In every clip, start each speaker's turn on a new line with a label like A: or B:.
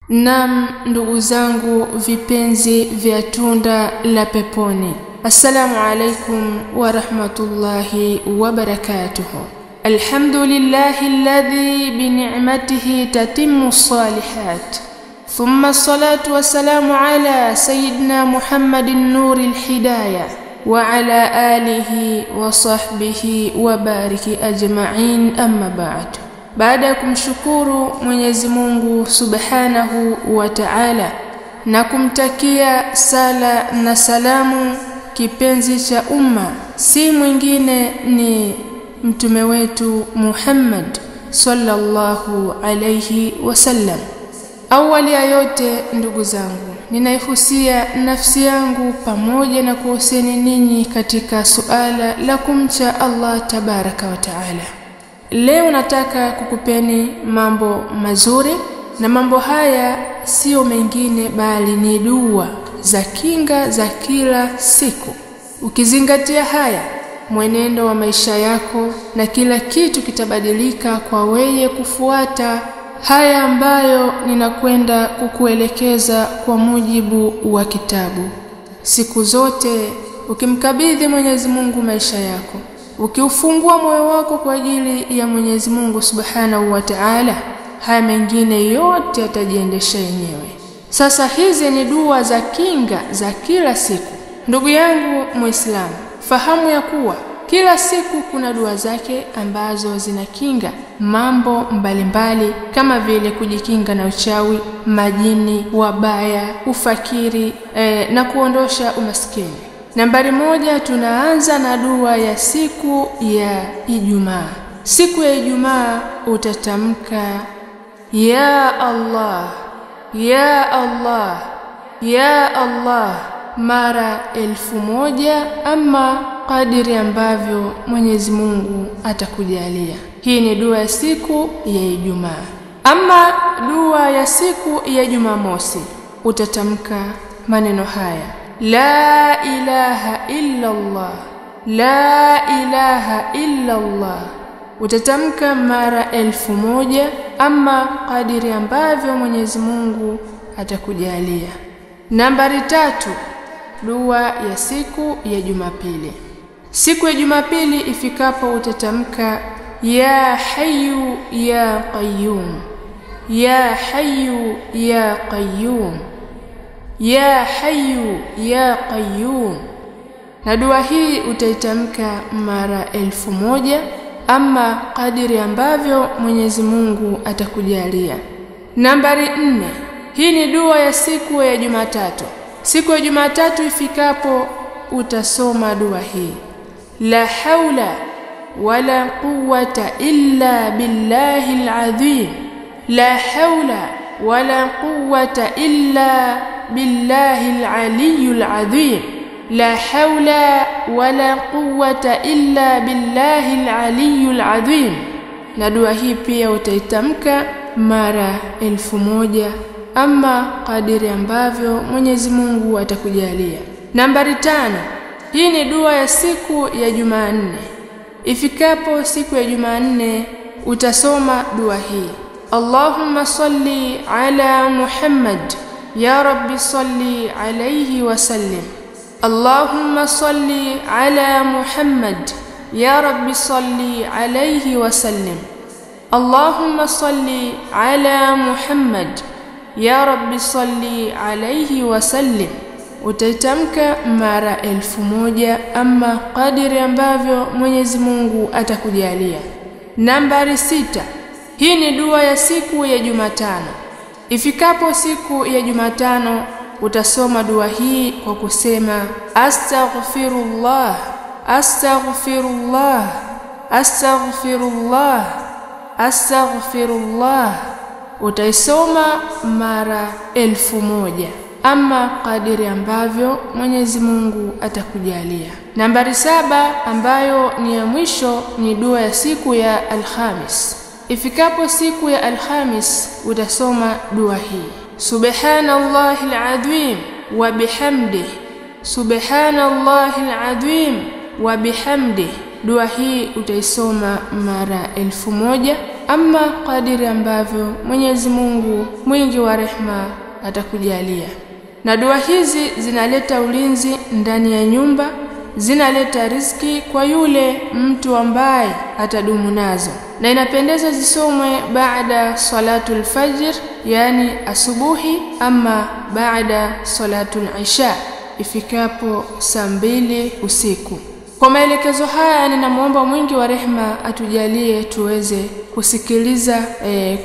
A: Naam, ndugu zangu vipenzi vya tunda la peponi, assalamu alaikum wa rahmatullahi wa barakatuh. Alhamdulillahi alladhi bi ni'matihi tatimmu salihat, thumma salatu wassalamu ala sayyidina Muhammadin nuril hidayah wa ala alihi wa sahbihi wa bariki ajma'in, amma ba'd. Baada ya kumshukuru Mwenyezi Mungu Subhanahu wa Ta'ala na kumtakia sala na salamu kipenzi cha umma, si mwingine ni mtume wetu Muhammad sallallahu alayhi wasallam. Awali ya yote, ndugu zangu, ninaihusia nafsi yangu pamoja na kuhusieni ninyi katika suala la kumcha Allah tabaraka wa Ta'ala. Leo nataka kukupeni mambo mazuri, na mambo haya sio mengine bali ni dua za kinga za kila siku. Ukizingatia haya, mwenendo wa maisha yako na kila kitu kitabadilika kwa wewe kufuata haya ambayo ninakwenda kukuelekeza kwa mujibu wa kitabu. Siku zote ukimkabidhi Mwenyezi Mungu maisha yako, ukiufungua moyo wako kwa ajili ya Mwenyezi Mungu Subhanahu wa Ta'ala, haya mengine yote yatajiendesha yenyewe. Sasa hizi ni dua za kinga za kila siku. Ndugu yangu Muislamu, fahamu ya kuwa kila siku kuna dua zake ambazo zinakinga mambo mbalimbali, kama vile kujikinga na uchawi, majini wabaya, ufakiri na kuondosha umaskini. Nambari 1, tunaanza na dua ya siku ya Ijumaa. Siku ya Ijumaa utatamka ya Allah, ya Allah, ya Allah mara 1000, ama kadiri ambavyo Mwenyezi Mungu atakujalia. Hii ni dua ya siku ya Ijumaa. Ama dua ya siku ya Jumamosi utatamka maneno haya: la ilaha illa Allah, la ilaha illa Allah. Utatamka mara 1000, ama kadiri ambavyo Mwenyezi Mungu atakujalia. Nambari 3, dua ya siku ya Jumapili. Siku ya Jumapili ifikapo utatamka ya hayyu ya qayyum, ya hayyu ya qayyum, ya hayyu ya qayyum. Na dua hii utaitamka mara 1000, ama kadiri ambavyo Mwenyezi Mungu atakujalia. Nambari 4, hii ni dua ya siku ya Jumatatu. Siku ya Jumatatu ifikapo utasoma dua hii: la haula wala quwwata illa billahil azim, la haula wala quwwata illa billahil aliyyil azim, la haula wala quwwata illa billahil aliyyil azim. Na dua hii pia utaitamka mara 1000, ama kadiri ambavyo Mwenyezi Mungu atakujalia. Nambari 5, hii ni dua ya siku ya Jumanne. Ifikapo siku ya Jumanne utasoma dua hii: Allahumma salli ala Muhammad, ya Rabbi salli alayhi wa sallim. Allahumma salli ala Muhammad, ya Rabbi salli alayhi wa sallim. Allahumma salli ala Muhammad, ya Rabbi salli alayhi wa sallim. Utaitamka mara 1000, ama kadiri ambavyo Mwenyezi Mungu atakujalia. Nambari 6, hii ni dua ya siku ya Jumatano. Ifikapo siku ya Jumatano utasoma dua hii kwa kusema astaghfirullah, astaghfirullah, astaghfirullah, astaghfirullah. Utaisoma mara 1000, ama kadiri ambavyo Mwenyezi Mungu atakujalia. Nambari 7, ambayo ni ya mwisho, ni dua ya siku ya Alhamis. Ifikapo siku ya Alhamis utasoma dua hii: subhanallahil azim wa bihamdihi, subhanallahil azim wa bihamdihi. Dua hii utaisoma mara 1000, ama kadiri ambavyo Mwenyezi Mungu mwingi wa rehema atakujalia. Na dua hizi zinaleta ulinzi ndani ya nyumba, zinaleta riziki kwa yule mtu ambaye atadumu nazo. Na inapendeza zisomwe baada salatul fajr, yani asubuhi, ama baada salatul isha, ifikapo saa 2 usiku. Kwa maelekezo haya ninamuomba mwingi wa rehema atujalie tuweze kusikiliza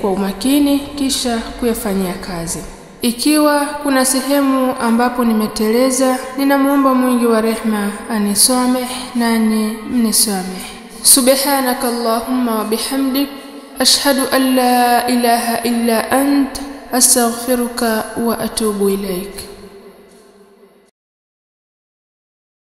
A: kwa umakini kisha kuyafanyia kazi. Ikiwa kuna sehemu ambapo nimeteleza, ninamuomba mwingi wa rehema anisameh nani mnisameh. Subhanaka Allahumma wa bihamdik, ashhadu an la ilaha illa ant, astaghfiruka wa atubu ilaik.